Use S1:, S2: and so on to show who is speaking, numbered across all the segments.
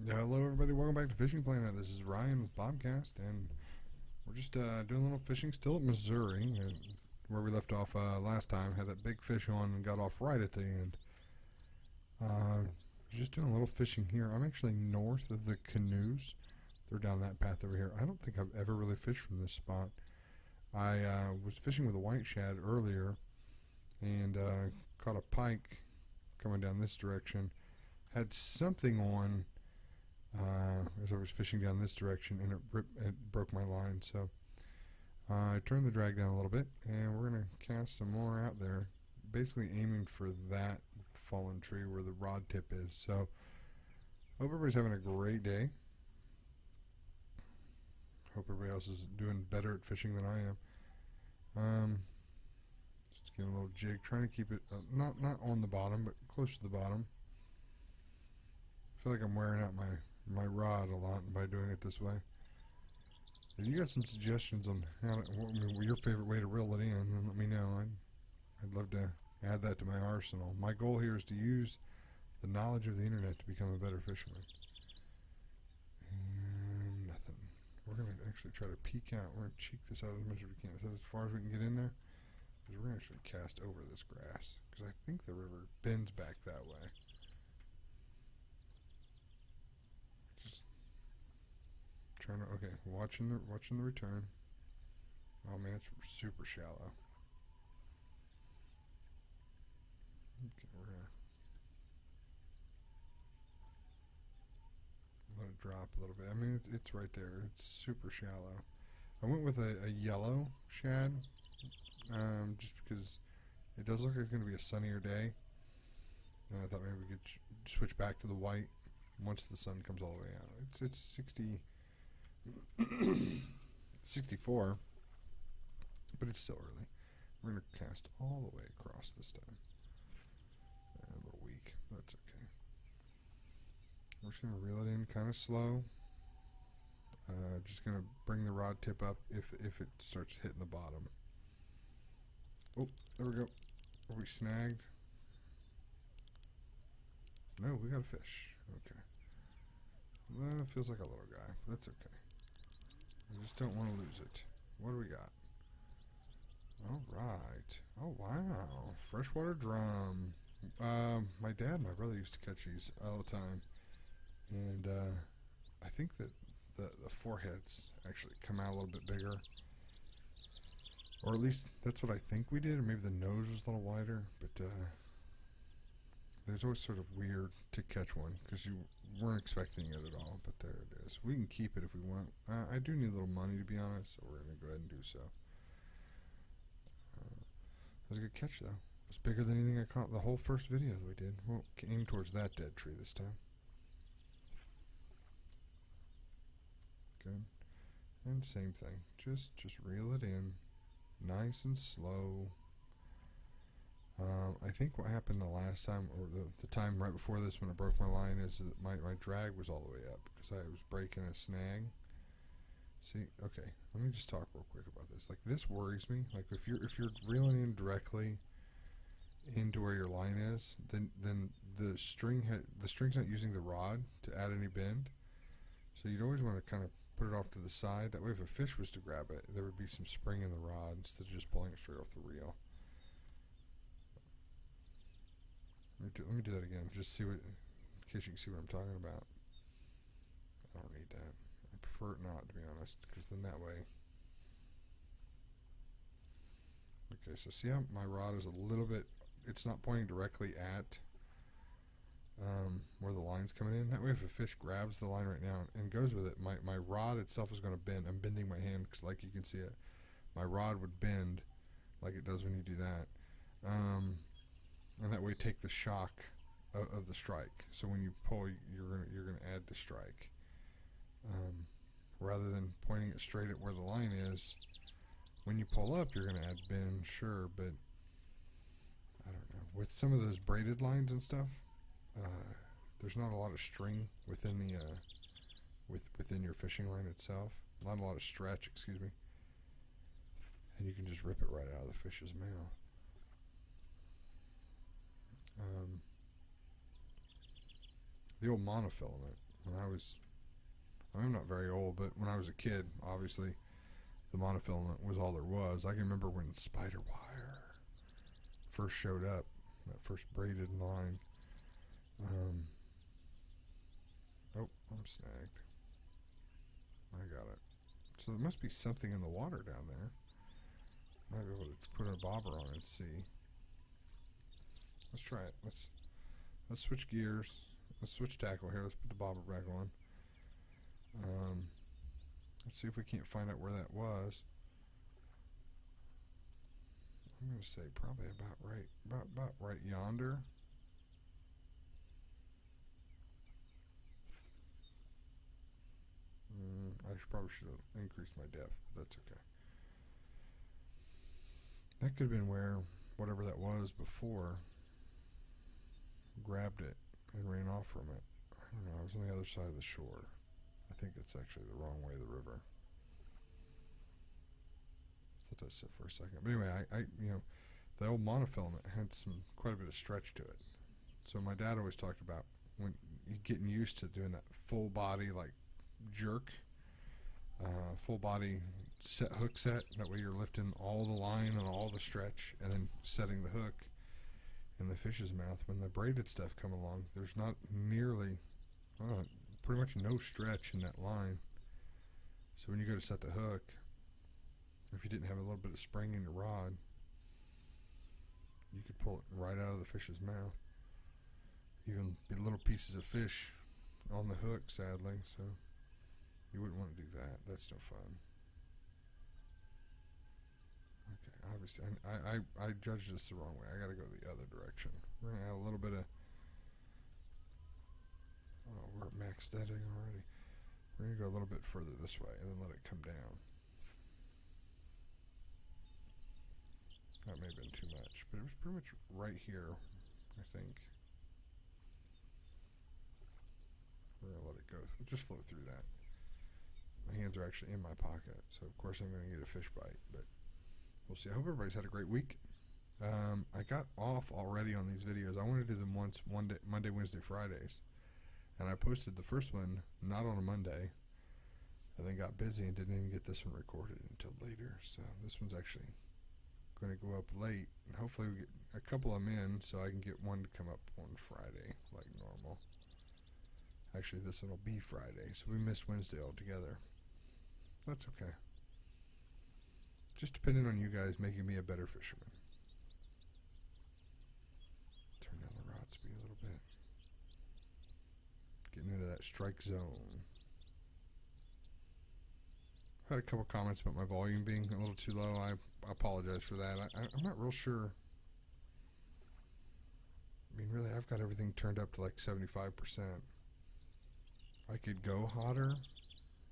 S1: Yeah, hello everybody, welcome back to Fishing Planet. This is Ryan with Bobcast, and we're just doing a little fishing still at Missouri, where we left off last time. Had that big fish on and got off right at the end. Uh, just doing a little fishing here. I'm actually north of the canoes. They're down that path over here. I don't think I've ever really fished from this spot. I was fishing with a white shad earlier and caught a pike coming down this direction. Had something on as I was fishing down this direction, and it broke my line. So I turned the drag down a little bit, and we're going to cast some more out there, basically aiming for that fallen tree where the rod tip is. So hope everybody's having a great day. Hope everybody else is doing better at fishing than I am. Just getting a little jig, trying to keep it not on the bottom, but close to the bottom. I feel like I'm wearing out my rod a lot by doing it this way. If you got some suggestions on your favorite way to reel it in, then let me know. I'd love to add that to my arsenal. My goal here is to use the knowledge of the internet to become a better fisherman. And nothing. We're going to actually try to peek out. We're going to cheek this out as much as we can. Is that as far as we can get in there? Because we're going to actually cast over this grass. Because I think the river bends back that way. Trying to, okay, watching the return. Oh man, it's super shallow. Okay, we're gonna let it drop a little bit. I mean, it's right there. It's super shallow. I went with a yellow shad, just because it does look like it's going to be a sunnier day, and I thought maybe we could switch back to the white once the sun comes all the way out. It's 64, but it's still early. We're going to cast all the way across this time. A little weak, but that's okay. We're just going to reel it in kind of slow. Just going to bring the rod tip up if it starts hitting the bottom. Oh, there we go. Are we snagged? No, we got a fish. Okay. Well, it feels like a little guy. That's okay. I just don't want to lose it. What do we got? All right. Oh, wow. Freshwater drum. My dad and my brother used to catch these all the time. And I think that the foreheads actually come out a little bit bigger. Or at least that's what I think we did. Or maybe the nose was a little wider. But it's always sort of weird to catch one because you weren't expecting it at all. But there it is. We can keep it if we want. I do need a little money, to be honest, so we're going to go ahead and do so. That was a good catch, though. It was bigger than anything I caught the whole first video that we did. We'll aim towards that dead tree this time. Good. And same thing. Just reel it in, nice and slow. I think what happened the last time, or the time right before this when I broke my line, is that my drag was all the way up because I was breaking a snag. See, okay, let me just talk real quick about this. Like, this worries me. Like, if you're reeling in directly into where your line is, then the string's not using the rod to add any bend. So you'd always want to kind of put it off to the side. That way, if a fish was to grab it, there would be some spring in the rod instead of just pulling it straight off the reel. Let me do that again, just see what, in case you can see what I'm talking about. I don't need that. I prefer it not, to be honest, because then that way. Okay, so see how my rod is a little bit, it's not pointing directly at where the line's coming in. That way, if a fish grabs the line right now and goes with it, my rod itself is going to bend. I'm bending my hand because, like you can see it, my rod would bend like it does when you do that. And that way take the shock of the strike. So when you pull, you're gonna add the strike. Rather than pointing it straight at where the line is, when you pull up, you're gonna add bend, sure, but I don't know. With some of those braided lines and stuff, there's not a lot of string within the within your fishing line itself. Not a lot of stretch, excuse me. And you can just rip it right out of the fish's mouth. The old monofilament when I'm not very old, but when I was a kid, obviously, the monofilament was all there was. I can remember when spider wire first showed up, that first braided line. Oh, I'm snagged. I got it. So there must be something in the water down there. Might be able to put a bobber on it and see. Let's try it. Let's switch gears. Let's switch tackle here. Let's put the bobber back on. Let's see if we can't find out where that was. I'm going to say probably about right yonder. Probably should have increased my depth, but that's okay. That could have been where whatever that was before grabbed it and ran off from it. I don't know. I was on the other side of the shore. I think that's actually the wrong way of the river. Let that sit for a second. But anyway, I the old monofilament had quite a bit of stretch to it. So my dad always talked about when you getting used to doing that full body like jerk, full body hook set. That way you're lifting all the line and all the stretch, and then setting the hook in the fish's mouth. When the braided stuff come along, there's not nearly, pretty much no stretch in that line. So when you go to set the hook, if you didn't have a little bit of spring in your rod, you could pull it right out of the fish's mouth. Even be little pieces of fish on the hook, sadly, so you wouldn't want to do that. That's no fun. Okay, obviously, I judged this the wrong way. I got to go the other direction. We're going to add a little bit of... Oh, we're at max setting already. We're going to go a little bit further this way and then let it come down. That may have been too much, but it was pretty much right here, I think. We're going to let it go. We'll just flow through that. My hands are actually in my pocket, so of course I'm going to get a fish bite, but we'll see. I hope everybody's had a great week. I got off already on these videos. I want to do them Monday, Wednesday, Fridays, and I posted the first one not on a Monday, and then got busy and didn't even get this one recorded until later, so this one's actually going to go up late, and hopefully we get a couple of them in so I can get one to come up on Friday like normal. Actually, this one will be Friday, so we missed Wednesday altogether. That's okay. Just depending on you guys making me a better fisherman. Turn down the rod speed a little bit. Getting into that strike zone. I've had a couple comments about my volume being a little too low. I apologize for that. I'm not real sure. I mean, really, I've got everything turned up to like 75%. I could go hotter,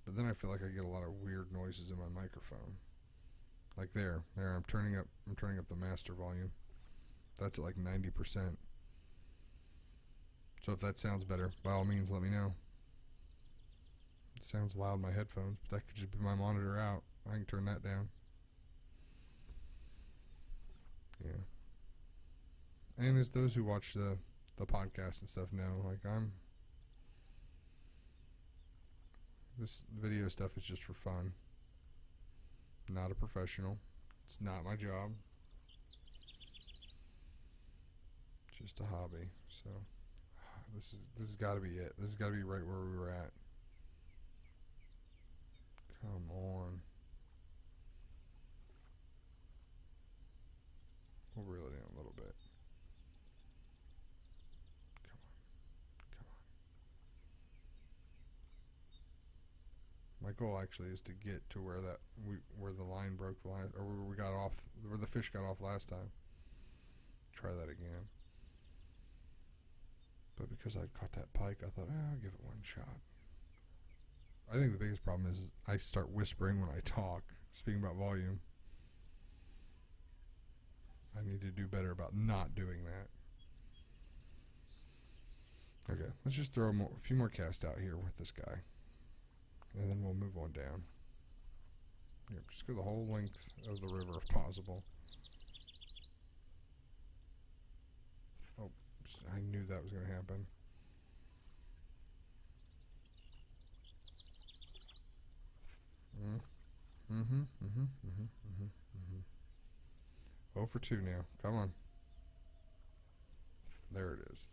S1: but then I feel like I get a lot of weird noises in my microphone. Like there, I'm turning up the master volume. That's at like 90%. So if that sounds better, by all means, let me know. It sounds loud in my headphones, but that could just be my monitor out. I can turn that down. Yeah. And as those who watch the podcast and stuff know, like this video stuff is just for fun. Not a professional. It's not my job. Just a hobby. So this has got to be it. This has got to be right where we were at. Come on. We'll reel it in a little bit. Come on. My goal actually is to get to where the line broke the line, or where the fish got off last time. Try that again. But because I caught that pike, I thought, I'll give it one shot. I think the biggest problem is I start whispering when I talk. Speaking about volume, I need to do better about not doing that. Okay, let's just throw a few more casts out here with this guy, and then we'll move on down. Yep, just go the whole length of the river if possible. Oh, I knew that was going to happen. Oh for 2 now. Come on. There it is.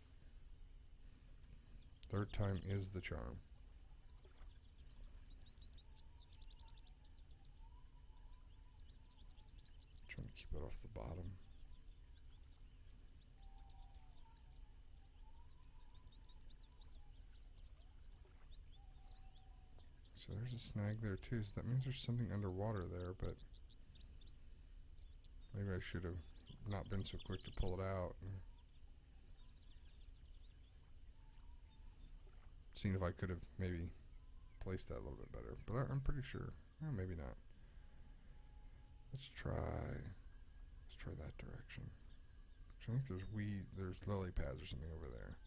S1: Third time is the charm. Trying to keep it off the bottom. So there's a snag there too, so that means there's something underwater there, but maybe I should have not been so quick to pull it out and seen if I could have maybe placed that a little bit better, but I'm pretty sure. Maybe not. Let's try that direction. I think there's lily pads or something over there.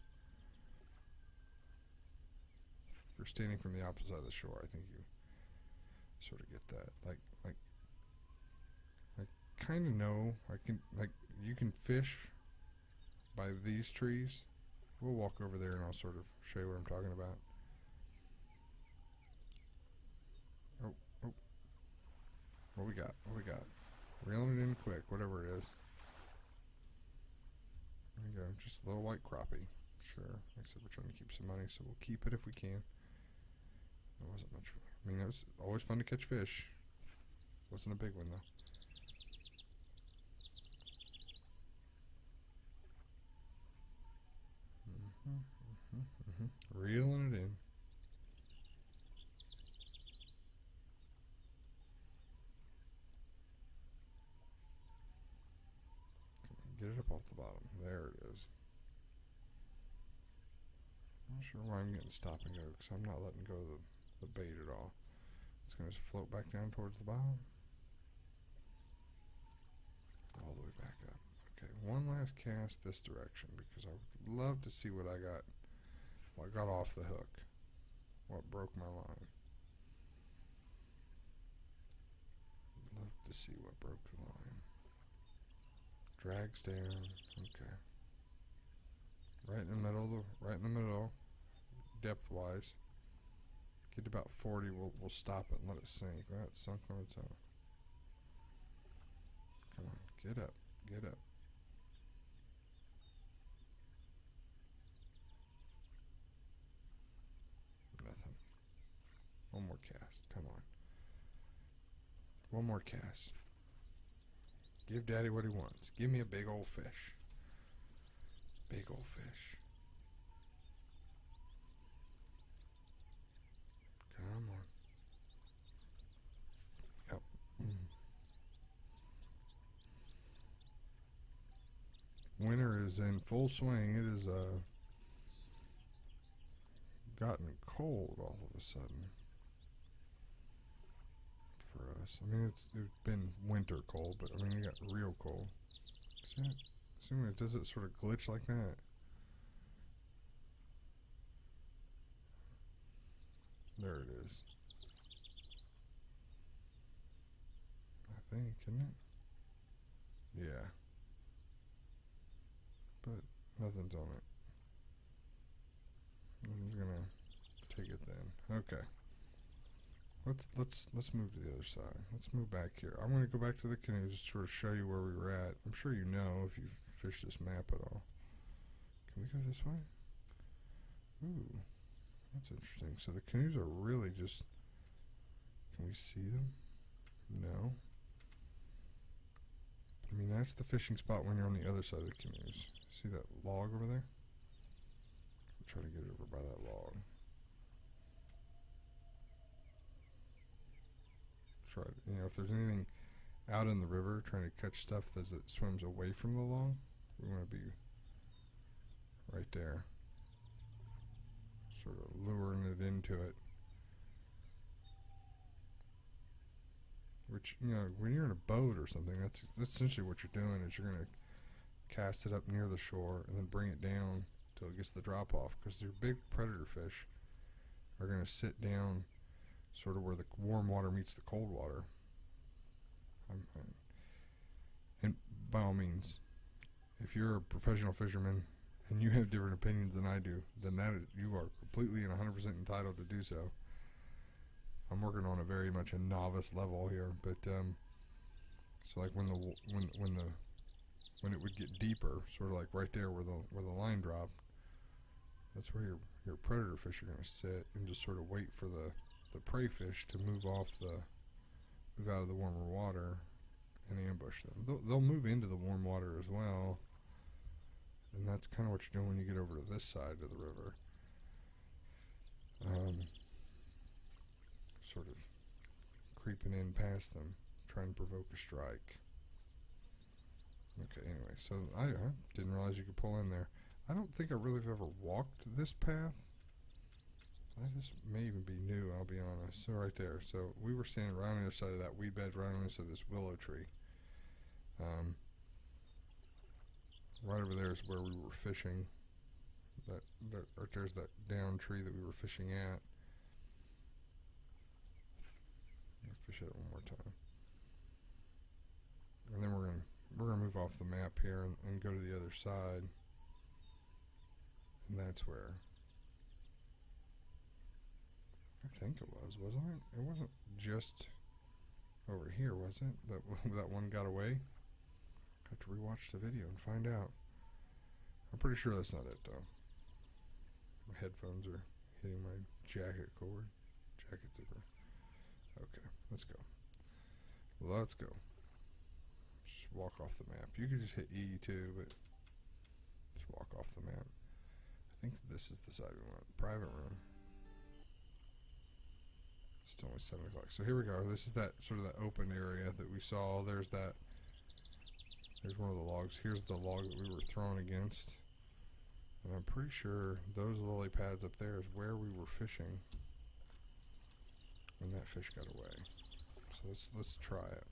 S1: If you're standing from the opposite side of the shore, I think you sort of get that. Like I kind of know you can fish by these trees. We'll walk over there and I'll sort of show you what I'm talking about. Oh. What we got? Reeling it in quick, whatever it is. There you go, just a little white crappie. Sure, like I said, we're trying to keep some money, so we'll keep it if we can. There wasn't much. I mean, it was always fun to catch fish. Wasn't a big one though. Reeling it in. Get it up off the bottom. There it is. I'm not sure why I'm getting stop and go, because I'm not letting go of the bait at all. It's going to float back down towards the bottom. All the way back up. Okay, one last cast this direction, because I would love to see what I got off the hook. What broke my line. Love to see what broke the line. Drags down. Okay. Right in the middle, depth wise. Get to about 40, we'll stop it and let it sink. Right, it's sunk on its own. Come on, get up. Nothing. One more cast, come on. One more cast. Give Daddy what he wants. Give me a big old fish. Big old fish. Come on. Yep. Winter is in full swing. It has gotten cold all of a sudden for us. I mean, it's been winter cold, but I mean, it got real cold. See that? Assuming it does it sort of glitch like that. There it is. I think, isn't it? Yeah. But nothing's on it. Nothing's gonna take it then. Okay. Let's move to the other side. Let's move back here. I'm gonna go back to the canoes to sort of show you where we were at. I'm sure you know if you've fished this map at all. Can we go this way? Ooh, that's interesting. So the canoes are really just. Can we see them? No. I mean, that's the fishing spot when you're on the other side of the canoes. See that log over there? We'll try to get it over by that log. Try to, if there's anything out in the river trying to catch stuff that swims away from the log, we want to be right there, sort of luring it into it. Which, when you're in a boat or something, that's essentially what you're doing, is you're going to cast it up near the shore and then bring it down till it gets the drop off, because your big predator fish are going to sit down sort of where the warm water meets the cold water. And by all means, if you're a professional fisherman and you have different opinions than I do, then you are completely and 100% entitled to do so. I'm working on a very much a novice level here, but so like when it would get deeper, sort of like right there where the line dropped, that's where your predator fish are going to sit and just sort of wait for the prey fish to move out of the warmer water and ambush them. They'll move into the warm water as well, and that's kind of what you're doing when you get over to this side of the river. Sort of creeping in past them, trying to provoke a strike. Okay, anyway, so I didn't realize you could pull in there. I don't think I really have ever walked this path. This may even be new, I'll be honest. So right there, so we were standing right on the other side of that weed bed, right on the other side of this willow tree. Right over there is where we were fishing. Right there's that down tree that we were fishing at. Fish at it one more time, and then we're gonna move off the map here and go to the other side, and that's where I think it wasn't it? It wasn't just over here, was it? That one got away. I have to rewatch the video and find out. I'm pretty sure that's not it though. My headphones are hitting my jacket zipper. Okay, let's go. Just walk off the map. You could just hit E too, but just walk off the map. I think this is the side we want. Private room. It's only 7 o'clock. So here we go. This is that sort of that open area that we saw. There's one of the logs. Here's the log that we were thrown against. And I'm pretty sure those lily pads up there is where we were fishing when that fish got away. So let's try it.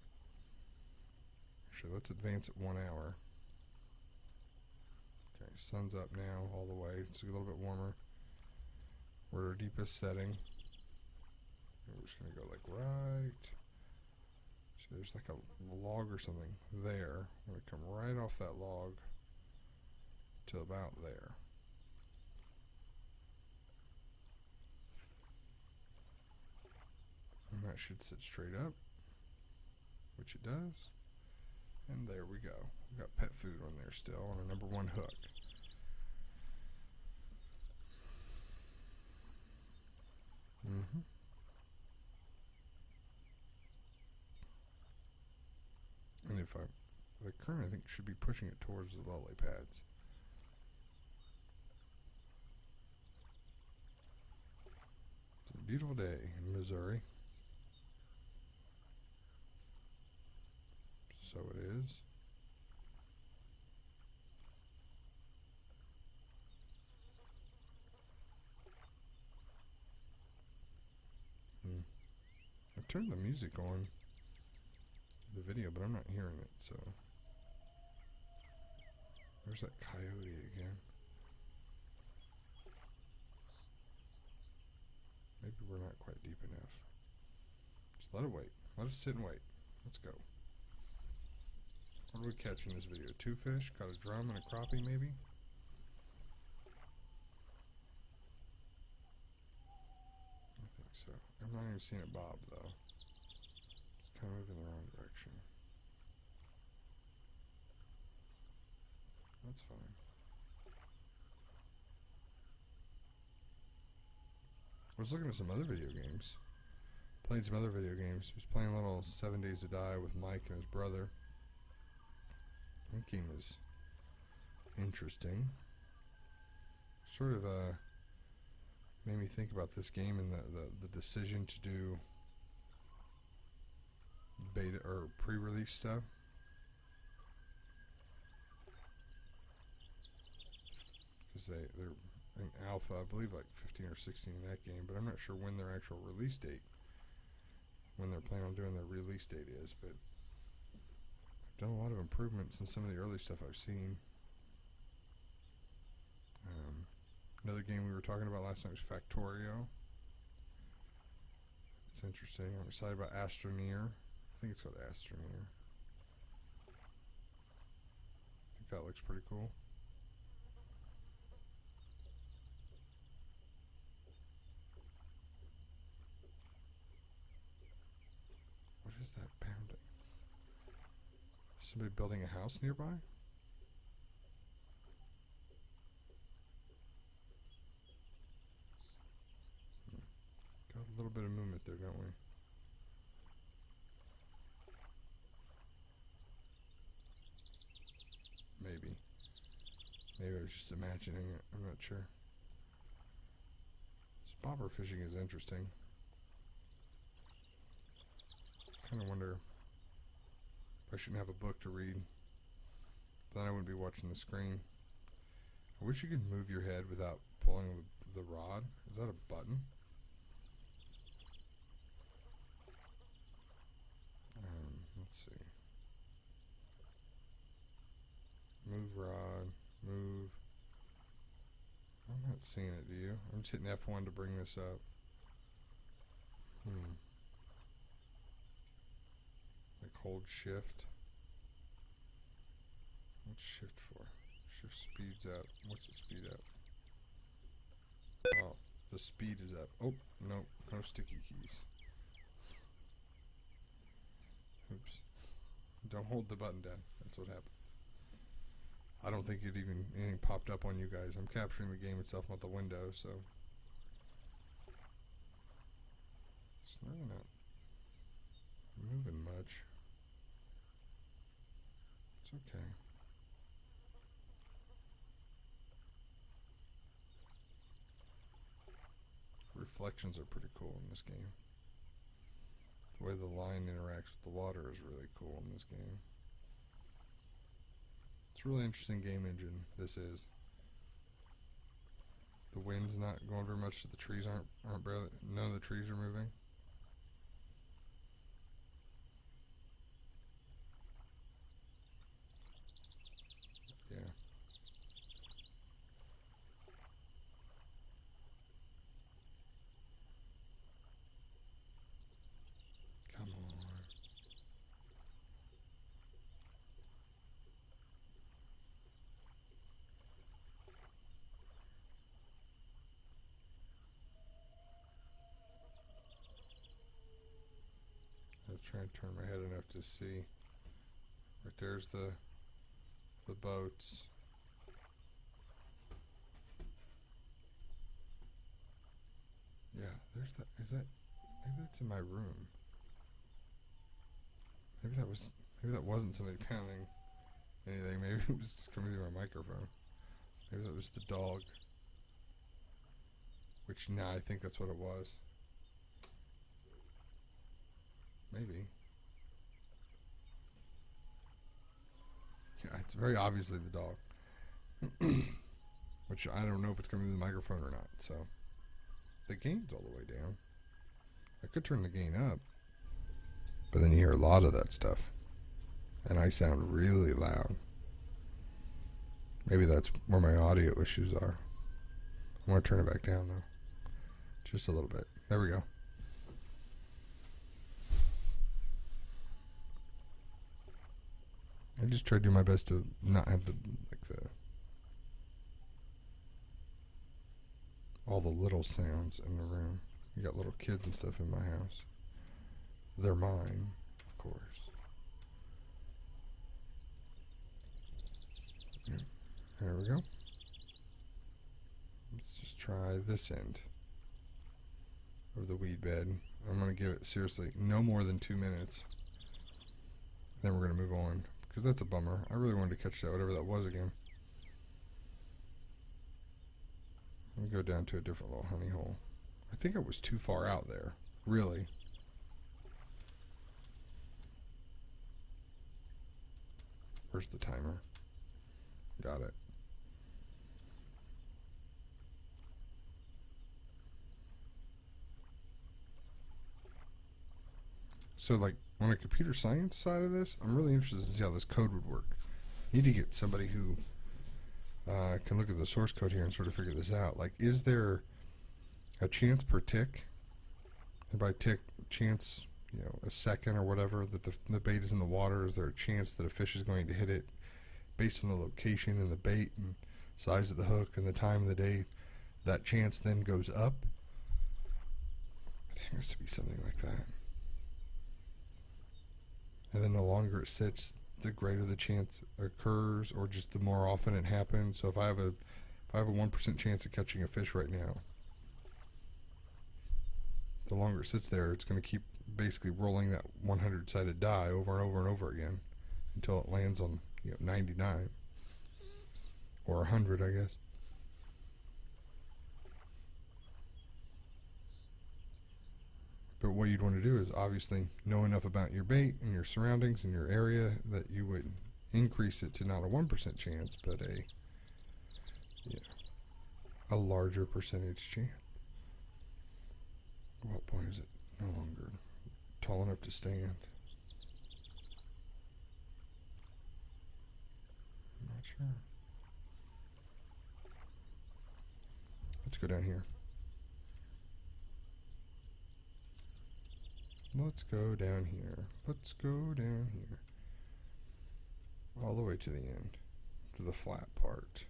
S1: Actually, let's advance it 1 hour. Okay, sun's up now all the way. It's a little bit warmer. We're at our deepest setting. And we're just gonna go like right. So there's like a log or something there. I'm gonna come right off that log to about there. And that should sit straight up, which it does. And there we go. We've got pet food on there still on a #1 hook. And the current I think should be pushing it towards the lily pads. It's a beautiful day in Missouri. So it is. I turned the music on the video, but I'm not hearing it, so there's that coyote again. Maybe we're not quite deep enough. Just let it wait. Let us sit and wait. Let's go. What did we catch in this video? 2 fish? Caught a drum and a crappie, maybe? I think so. I'm not even seeing it bob, though. It's kind of moving in the wrong direction. That's fine. I was looking at some other video games. Playing some other video games. He was playing a little 7 Days to Die with Mike and his brother. That game was interesting. Sort of made me think about this game and the decision to do beta or pre-release stuff. Because they're in alpha, I believe like 15 or 16 in that game, but I'm not sure when their actual release date, when they're planning on doing their release date is, but I've done a lot of improvements in some of the early stuff I've seen. Another game we were talking about last night was Factorio. It's interesting. I'm excited about Astroneer. I think it's called Astroneer. I think that looks pretty cool. Somebody building a house nearby? Got a little bit of movement there, don't we? Maybe. Maybe I was just imagining it. I'm not sure. This bobber fishing is interesting. Kind of wonder if I shouldn't have a book to read. Then I wouldn't be watching the screen. I wish you could move your head without pulling the rod. Is that a button? Let's see. Move rod. Move. I'm not seeing it, do you? I'm just hitting F1 to bring this up. Like hold shift. What's shift for? Shift speeds up. What's the speed up? Oh, the speed is up. Oh, no. No sticky keys. Oops. Don't hold the button down. That's what happens. I don't think anything popped up on you guys. I'm capturing the game itself, not the window, so it's really not moving much. It's okay. Reflections are pretty cool in this game. The way the line interacts with the water is really cool in this game. It's a really interesting game engine, this is. The wind's not going very much, so the trees aren't barely, none of the trees are moving. Yeah. Come on. I'll try and turn my head enough to see. Right there's the boats. Yeah, there's that. Is that? Maybe that's in my room. Maybe that wasn't somebody pounding anything. Maybe it was just coming through my microphone. Maybe that was the dog. Which now I think that's what it was. Maybe. Yeah, it's very obviously the dog. Which I don't know if it's coming through the microphone or not. So the gain's all the way down. I could turn the gain up, but then you hear a lot of that stuff, and I sound really loud. Maybe that's where my audio issues are. I'm going to turn it back down though, just a little bit. There we go. I just try to do my best to not have all the little sounds in the room. You got little kids and stuff in my house. They're mine, of course. Yeah. There we go. Let's just try this end of the weed bed. I'm going to give it, seriously, no more than 2 minutes. Then we're going to move on, because that's a bummer. I really wanted to catch that, whatever that was again. Let me go down to a different little honey hole. I think I was too far out there, really. Where's the timer? Got it. So, like, on a computer science side of this, I'm really interested to see how this code would work. I need to get somebody who can look at the source code here and sort of figure this out. Like, is there a chance per tick? And by tick, chance, a second or whatever that the bait is in the water. Is there a chance that a fish is going to hit it based on the location and the bait and size of the hook and the time of the day? That chance then goes up. It has to be something like that. And then the longer it sits, the greater the chance occurs, or just the more often it happens. So if I have a 1% chance of catching a fish right now, the longer it sits there, it's going to keep basically rolling that 100-sided die over and over and over again until it lands on 99 or 100, I guess. But what you'd want to do is obviously know enough about your bait and your surroundings and your area that you would increase it to not a 1% chance, but a larger percentage chance. At what point is it no longer tall enough to stand? I'm not sure. Let's go down here. Let's go down here. Let's go down here. All the way to the end, to the flat part.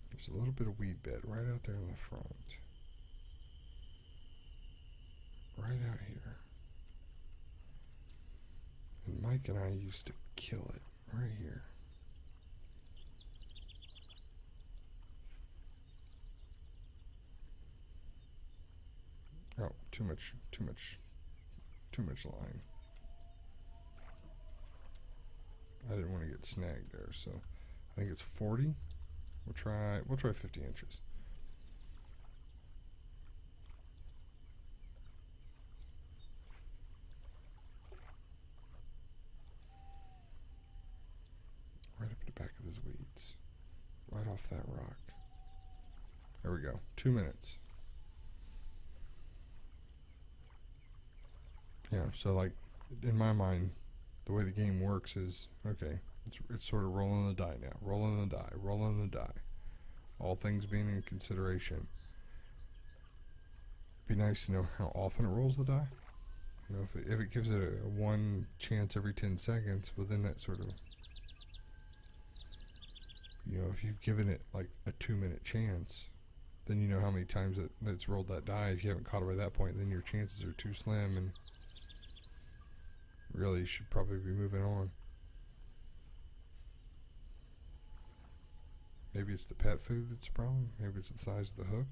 S1: There's a little bit of weed bed right out there in the front. Right out here. And Mike and I used to kill it right here. Oh, too much line. I didn't want to get snagged there, so I think it's 40. We'll try 50 inches. Right up at the back of those weeds. Right off that rock. There we go. 2 minutes. Yeah, so like in my mind, the way the game works is, okay, it's sort of rolling the die now. Rolling the die. All things being in consideration. It'd be nice to know how often it rolls the die. If it gives it a 1 chance every 10 seconds, well then that sort of, if you've given it like a 2-minute chance, then you know how many times that's rolled that die. If you haven't caught it by that point, then your chances are too slim, and really you should probably be moving on. Maybe it's the pet food that's the problem. Maybe it's the size of the hook.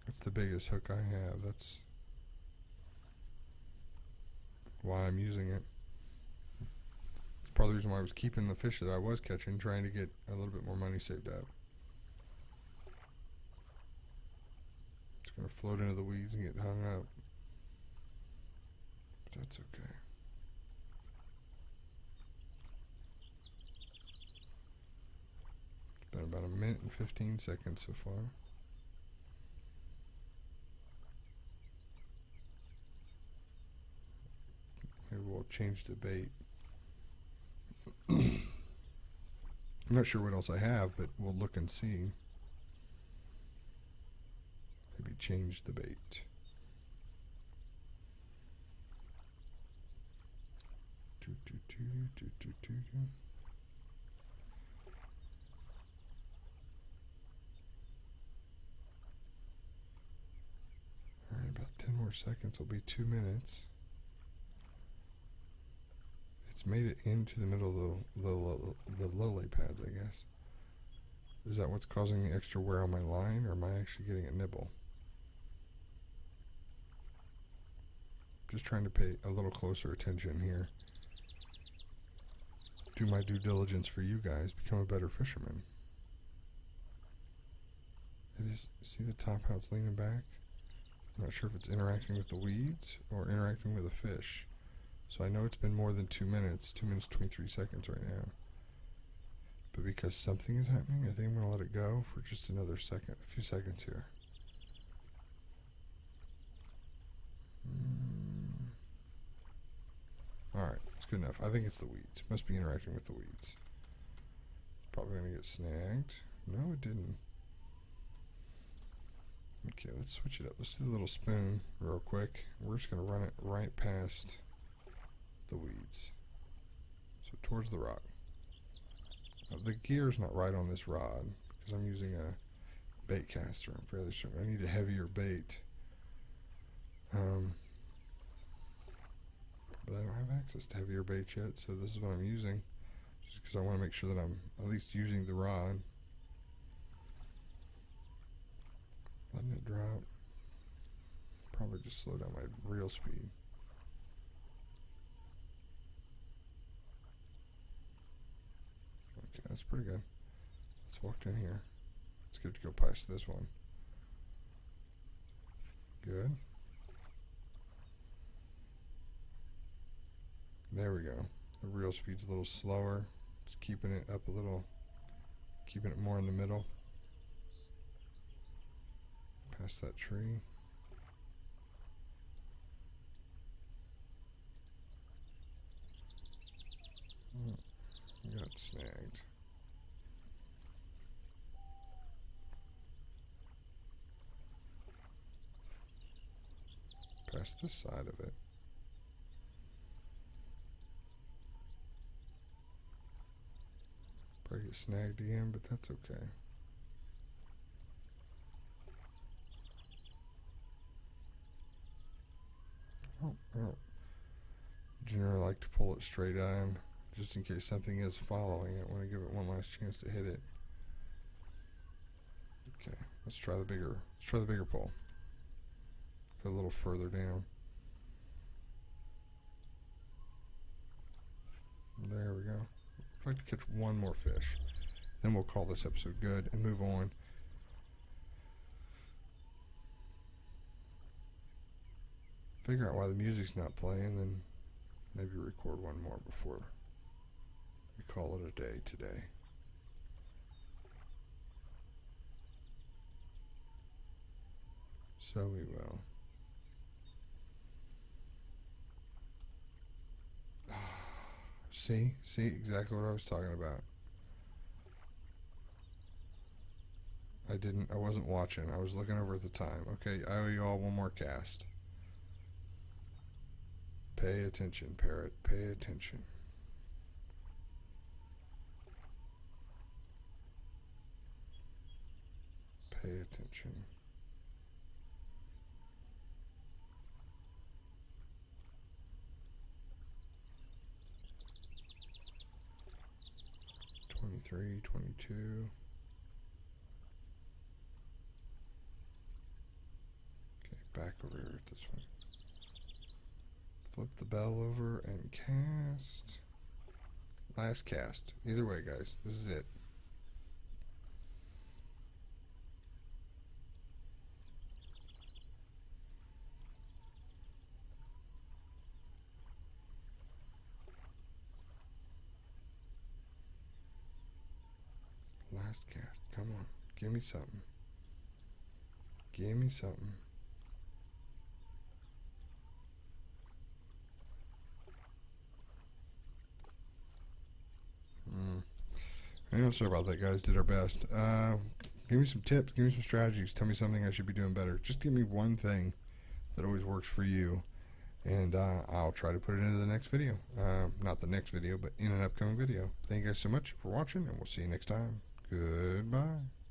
S1: That's the biggest hook I have. That's why I'm using it. It's part of the reason why I was keeping the fish that I was catching, trying to get a little bit more money saved up. It's going to float into the weeds and get hung up. But that's okay. It's been about 1 minute and 15 seconds so far. Maybe we'll change the bait. I'm not sure what else I have, but we'll look and see. Maybe change the bait. Alright, about 10 more seconds will be 2 minutes. It's made it into the middle of the lily pads, I guess. Is that what's causing the extra wear on my line, or am I actually getting a nibble? Just trying to pay a little closer attention here. Do my due diligence for you guys. Become a better fisherman. It is. See the top, how it's leaning back? I'm not sure if it's interacting with the weeds or interacting with a fish. So I know it's been more than 2 minutes. 2 minutes, 23 seconds right now. But because something is happening, I think I'm going to let it go for just another second. A few seconds here. Alright, it's good enough. I think it's the weeds. Must be interacting with the weeds. Probably going to get snagged. No, it didn't. Okay, let's switch it up. Let's do the little spoon real quick. We're just going to run it right past the weeds. So towards the rock. Now, the gear's not right on this rod because I'm using a bait caster. I'm fairly certain I need a heavier bait. but I don't have access to heavier baits yet, so this is what I'm using, just because I want to make sure that I'm at least using the rod. Letting it drop. Probably just slow down my reel speed. Okay, that's pretty good. Let's walk in here. It's good to go past this one. Good. There we go. The reel speed's a little slower. Just keeping it up a little, keeping it more in the middle. Past that tree. Oh, we got snagged. Past this side of it. Probably get snagged again, but that's okay. Oh. Generally like to pull it straight on, just in case something is following it. I want to give it one last chance to hit it. Okay, let's try the bigger pull. Go a little further down. There we go. I'd like to catch one more fish. Then we'll call this episode good and move on. Figure out why the music's not playing, then maybe record one more before we call it a day today. So we will. See exactly what I was talking about. I wasn't watching. I was looking over at the time. Okay, I owe you all one more cast. Pay attention, parrot. Pay attention. Pay attention. $23, $22. Okay, back over here at this one. Flip the bell over and cast. Last cast. Either way, guys, this is it. Last cast. Come on. Give me something. Give me something. I'm sorry about that, guys. Did our best. Give me some tips. Give me some strategies. Tell me something I should be doing better. Just give me one thing that always works for you, and I'll try to put it into the next video. Not the next video, but in an upcoming video. Thank you guys so much for watching, and we'll see you next time. Goodbye.